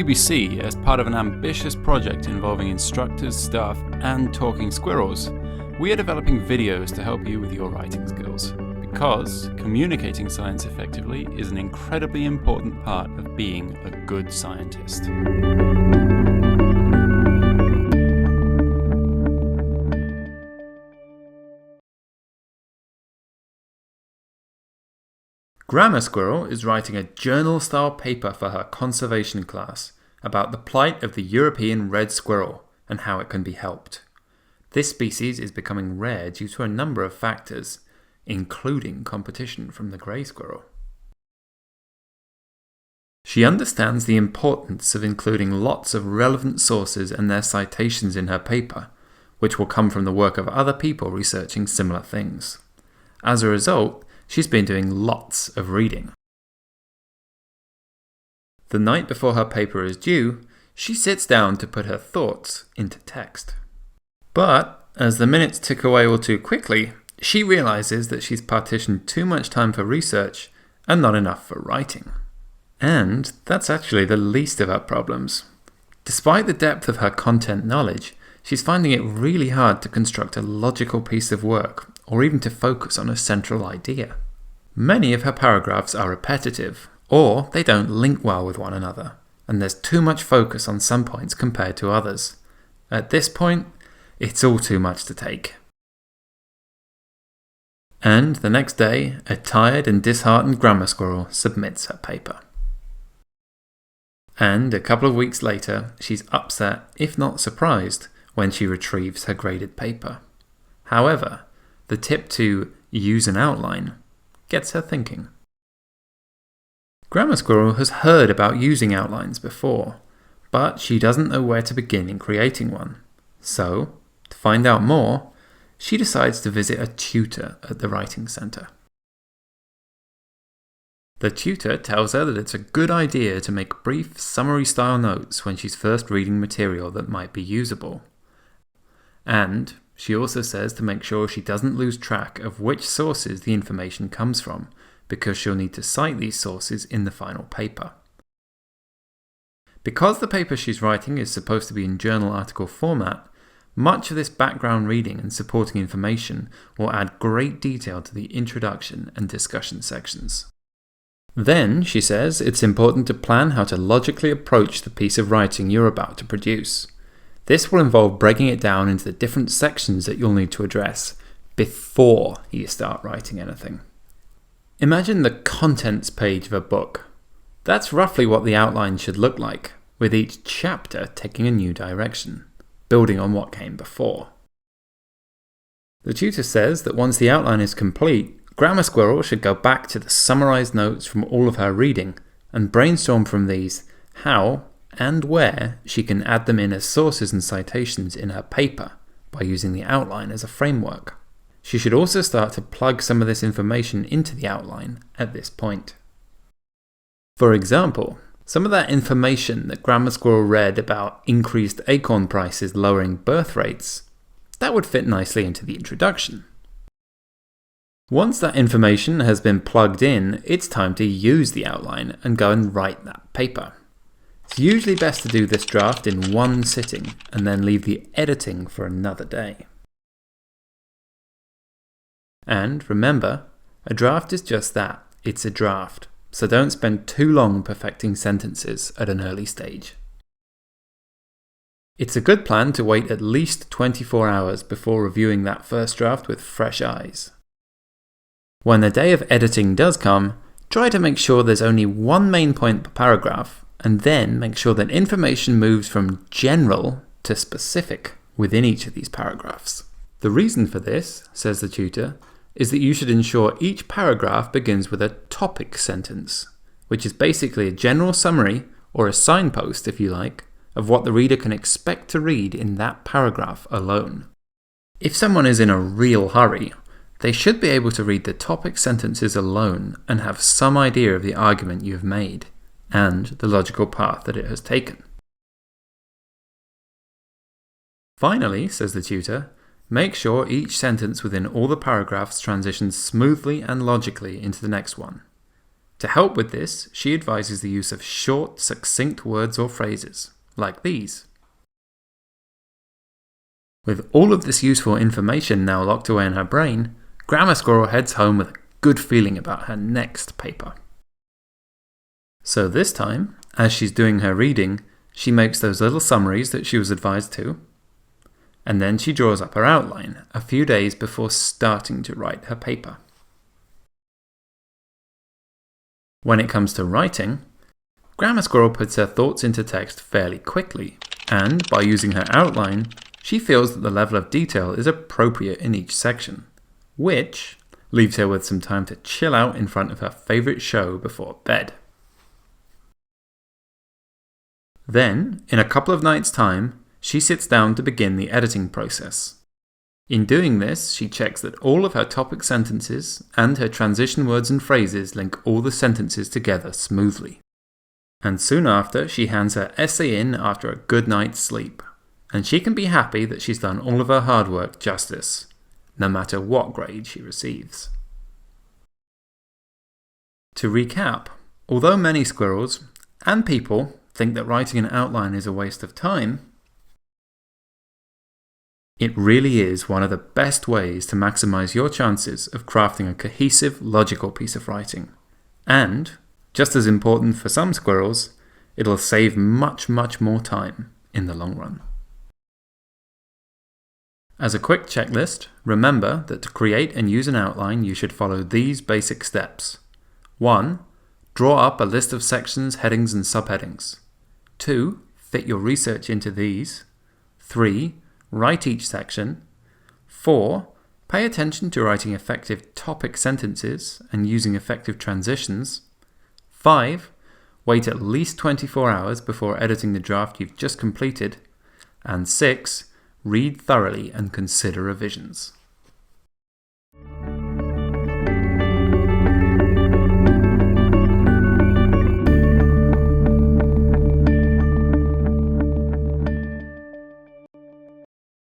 BBC, as part of an ambitious project involving instructors, staff, and talking squirrels, we are developing videos to help you with your writing skills. Because communicating science effectively is an incredibly important part of being a good scientist. Grammar Squirrel is writing a journal-style paper for her conservation class about the plight of the European red squirrel and how it can be helped. This species is becoming rare due to a number of factors, including competition from the grey squirrel. She understands the importance of including lots of relevant sources and their citations in her paper, which will come from the work of other people researching similar things. As a result, she's been doing lots of reading. The night before her paper is due, she sits down to put her thoughts into text. But as the minutes tick away all too quickly, she realizes that she's partitioned too much time for research and not enough for writing. And that's actually the least of her problems. Despite the depth of her content knowledge, she's finding it really hard to construct a logical piece of work, or even to focus on a central idea. Many of her paragraphs are repetitive, or they don't link well with one another, and there's too much focus on some points compared to others. At this point, it's all too much to take. And the next day, a tired and disheartened grammar squirrel submits her paper. And a couple of weeks later, she's upset, if not surprised, when she retrieves her graded paper. However, the tip to use an outline gets her thinking. Grammar Squirrel has heard about using outlines before, but she doesn't know where to begin in creating one. So, to find out more, she decides to visit a tutor at the writing centre. The tutor tells her that it's a good idea to make brief, summary-style notes when she's first reading material that might be usable. And she also says to make sure she doesn't lose track of which sources the information comes from, because she'll need to cite these sources in the final paper. Because the paper she's writing is supposed to be in journal article format, much of this background reading and supporting information will add great detail to the introduction and discussion sections. Then, she says, it's important to plan how to logically approach the piece of writing you're about to produce. This will involve breaking it down into the different sections that you'll need to address before you start writing anything. Imagine the contents page of a book. That's roughly what the outline should look like, with each chapter taking a new direction, building on what came before. The tutor says that once the outline is complete, Grammar Squirrel should go back to the summarised notes from all of her reading and brainstorm from these how and where she can add them in as sources and citations in her paper by using the outline as a framework. She should also start to plug some of this information into the outline at this point. For example, some of that information that Grammar Squirrel read about increased acorn prices lowering birth rates, that would fit nicely into the introduction. Once that information has been plugged in, it's time to use the outline and go and write that paper. It's usually best to do this draft in one sitting and then leave the editing for another day. And remember, a draft is just that, it's a draft, so don't spend too long perfecting sentences at an early stage. It's a good plan to wait at least 24 hours before reviewing that first draft with fresh eyes. When the day of editing does come, try to make sure there's only one main point per paragraph, and then make sure that information moves from general to specific within each of these paragraphs. The reason for this, says the tutor, is that you should ensure each paragraph begins with a topic sentence, which is basically a general summary, or a signpost if you like, of what the reader can expect to read in that paragraph alone. If someone is in a real hurry, they should be able to read the topic sentences alone and have some idea of the argument you have made, and the logical path that it has taken. Finally, says the tutor, make sure each sentence within all the paragraphs transitions smoothly and logically into the next one. To help with this, she advises the use of short, succinct words or phrases, like these. With all of this useful information now locked away in her brain, Grammar Squirrel heads home with a good feeling about her next paper. So this time, as she's doing her reading, she makes those little summaries that she was advised to, and then she draws up her outline a few days before starting to write her paper. When it comes to writing, Grammar Squirrel puts her thoughts into text fairly quickly, and by using her outline, she feels that the level of detail is appropriate in each section, which leaves her with some time to chill out in front of her favourite show before bed. Then, in a couple of nights' time, she sits down to begin the editing process. In doing this, she checks that all of her topic sentences and her transition words and phrases link all the sentences together smoothly. And soon after, she hands her essay in after a good night's sleep, and she can be happy that she's done all of her hard work justice, no matter what grade she receives. To recap, although many squirrels and people think that writing an outline is a waste of time, it really is one of the best ways to maximize your chances of crafting a cohesive, logical piece of writing. And, just as important for some squirrels, it'll save much more time in the long run. As a quick checklist, remember that to create and use an outline, you should follow these basic steps. 1. Draw up a list of sections, headings, and subheadings. 2. Fit your research into these. 3. Write each section. 4. Pay attention to writing effective topic sentences and using effective transitions. 5. Wait at least 24 hours before editing the draft you've just completed. And 6. Read thoroughly and consider revisions.